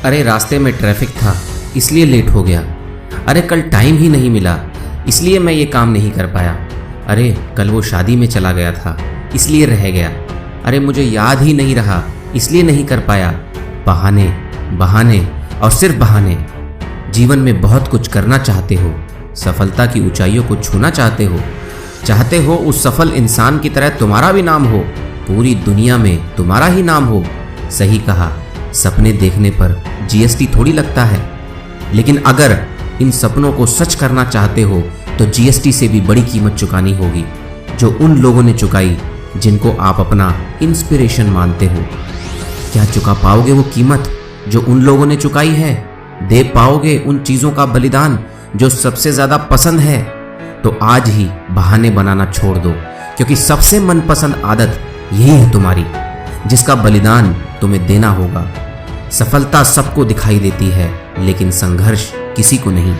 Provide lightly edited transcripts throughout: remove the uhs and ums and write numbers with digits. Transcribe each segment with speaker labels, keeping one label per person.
Speaker 1: अरे रास्ते में ट्रैफिक था इसलिए लेट हो गया। अरे कल टाइम ही नहीं मिला इसलिए मैं ये काम नहीं कर पाया। अरे कल वो शादी में चला गया था इसलिए रह गया। अरे मुझे याद ही नहीं रहा इसलिए नहीं कर पाया। बहाने बहाने और सिर्फ बहाने। जीवन में बहुत कुछ करना चाहते हो, सफलता की ऊंचाइयों को छूना चाहते हो उस सफल इंसान की तरह तुम्हारा भी नाम हो, पूरी दुनिया में तुम्हारा ही नाम हो। सही कहा, सपने देखने पर जीएसटी थोड़ी लगता है, लेकिन अगर इन सपनों को सच करना चाहते हो तो जीएसटी से भी बड़ी कीमत चुकानी होगी, जो उन लोगों ने चुकाई जिनको आप अपना इंस्पिरेशन मानते हो। क्या चुका पाओगे वो कीमत जो उन लोगों ने चुकाई है? दे पाओगे उन चीजों का बलिदान जो सबसे ज्यादा पसंद है? तो आज ही बहाने बनाना छोड़ दो, क्योंकि सबसे मनपसंद आदत यही है तुम्हारी, जिसका बलिदान तुम्हें देना होगा। सफलता सबको दिखाई देती है, लेकिन संघर्ष किसी को नहीं।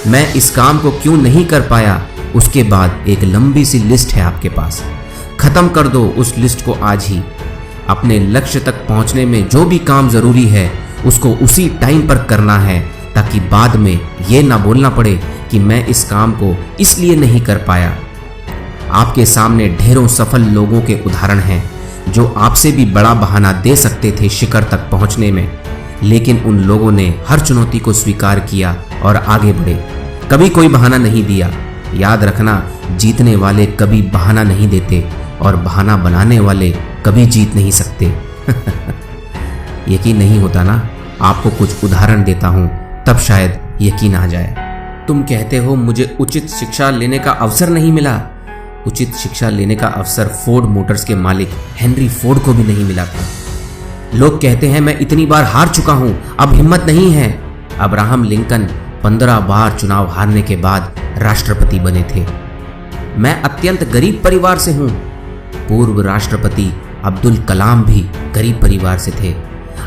Speaker 1: मैं इस काम को क्यों नहीं कर पाया, उसके बाद एक लंबी सी लिस्ट है आपके पास। खत्म कर दो उस लिस्ट को आज ही। अपने लक्ष्य तक पहुंचने में जो भी काम जरूरी है उसको उसी टाइम पर करना है, ताकि बाद में ये ना बोलना पड़े कि मैं इस काम को इसलिए नहीं कर पाया। आपके सामने ढेरों सफल लोगों के उदाहरण हैं जो आपसे भी बड़ा बहाना दे सकते थे शिखर तक पहुंचने में, लेकिन उन लोगों ने हर चुनौती को स्वीकार किया और आगे बढ़े। कभी कोई बहाना नहीं दिया। याद रखना, जीतने वाले कभी बहाना नहीं देते और बहाना बनाने वाले कभी जीत नहीं सकते। यकीन नहीं होता ना? आपको कुछ उदाहरण देता हूं, तब शायद यकीन आ जाए। तुम कहते हो मुझे उचित शिक्षा लेने का अवसर नहीं मिला। उचित शिक्षा लेने का अवसर फोर्ड मोटर्स के मालिक हेनरी फोर्ड को भी नहीं मिला था। लोग कहते हैं मैं इतनी बार हार चुका हूं, अब हिम्मत नहीं है। अब्राहम लिंकन 15 बार चुनाव हारने के बाद राष्ट्रपति बने थे। मैं अत्यंत गरीब परिवार से हूं। पूर्व राष्ट्रपति अब्दुल कलाम भी गरीब परिवार से थे।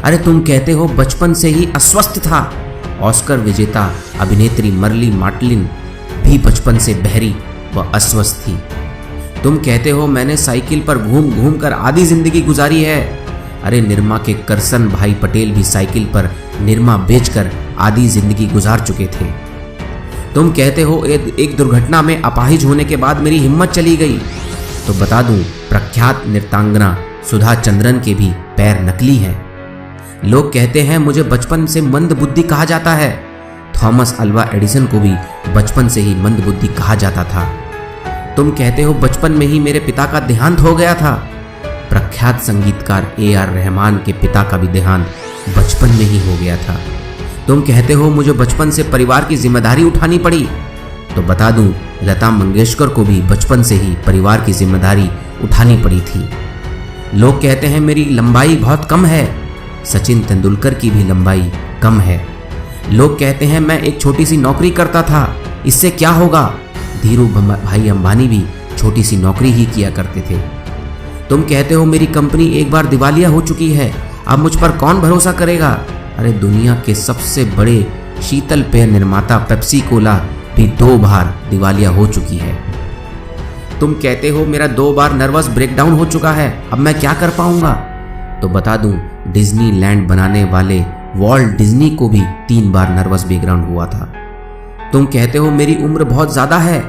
Speaker 1: अरे तुम कहते हो बचपन से ही अस्वस्थ था। ऑस्कर विजेता अभिनेत्री मर्ली मार्टिन भी बचपन से बहरी व अस्वस्थ थी। तुम कहते हो मैंने साइकिल पर घूम घूम कर आधी जिंदगी गुजारी है। अरे निरमा के करसन भाई पटेल भी साइकिल पर निरमा बेचकर आधी जिंदगी गुजार चुके थे। तुम कहते हो एक दुर्घटना में अपाहिज होने के बाद मेरी हिम्मत चली गई। तो बता दूं, प्रख्यात नृत्यांगना सुधा चंद्रन के भी पैर नकली हैं। लोग कहते हैं मुझे बचपन से मंद बुद्धि कहा जाता है। थॉमस अल्वा एडिसन को भी बचपन से ही मंद बुद्धि कहा जाता था। तुम कहते हो बचपन में ही मेरे पिता का देहांत हो गया था। प्रख्यात संगीतकार AR रहमान के पिता का भी देहांत बचपन में ही हो गया था। तुम कहते हो मुझे बचपन से परिवार की जिम्मेदारी उठानी पड़ी। तो बता दूं, लता मंगेशकर को भी बचपन से ही परिवार की जिम्मेदारी उठानी पड़ी थी। लोग कहते हैं मेरी लंबाई बहुत कम है। सचिन तेंदुलकर की भी लंबाई कम है। लोग कहते हैं मैं एक छोटी सी नौकरी करता था, इससे क्या होगा? धीरू भाई अंबानी भी छोटी सी नौकरी ही किया करते थे। तुम कहते हो मेरी कंपनी एक बार दिवालिया हो चुकी है, अब मुझ पर कौन भरोसा करेगा? अरे दुनिया के सबसे बड़े शीतल पेय निर्माता पेप्सी कोला भी 2 बार दिवालिया हो चुकी है। तुम कहते हो मेरा 2 बार नर्वस ब्रेकडाउन हो चुका है, अब मैं क्या कर पाऊंगा? तो बता दूं, डिज्नीलैंड बनाने वाले वॉल्ट डिज्नी को भी 3 बार नर्वस ब्रेकडाउन हुआ था। तुम कहते हो मेरी उम्र बहुत ज्यादा है।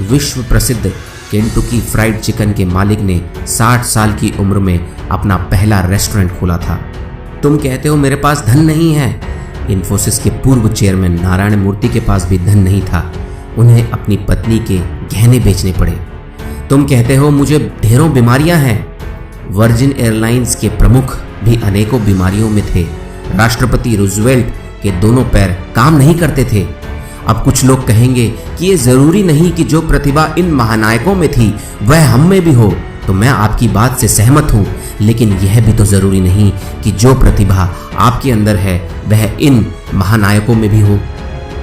Speaker 1: विश्व प्रसिद्ध केंटुकी फ्राइड चिकन के मालिक ने 60 साल की उम्र में अपना पहला रेस्टोरेंट खोला था। तुम कहते हो मेरे पास धन नहीं है। इन्फोसिस के पूर्व चेयरमैन नारायण मूर्ति के पास भी धन नहीं था, उन्हें अपनी पत्नी के गहने बेचने पड़े। तुम कहते हो मुझे ढेरों बीमारियां हैं। वर्जिन एयरलाइंस के प्रमुख भी अनेकों बीमारियों में थे। राष्ट्रपति रूजवेल्ट के दोनों पैर काम नहीं करते थे। अब कुछ लोग कहेंगे कि ये जरूरी नहीं कि जो प्रतिभा इन महानायकों में थी वह हम में भी हो। तो मैं आपकी बात से सहमत हूँ, लेकिन यह भी तो जरूरी नहीं कि जो प्रतिभा आपके अंदर है वह इन महानायकों में भी हो।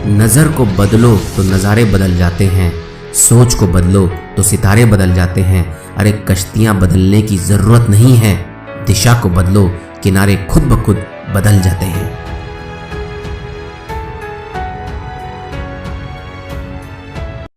Speaker 1: नजर को बदलो तो नज़ारे बदल जाते हैं, सोच को बदलो तो सितारे बदल जाते हैं। अरे कश्तियां बदलने की जरूरत नहीं है, दिशा को बदलो, किनारे खुद ब खुद बदल जाते हैं।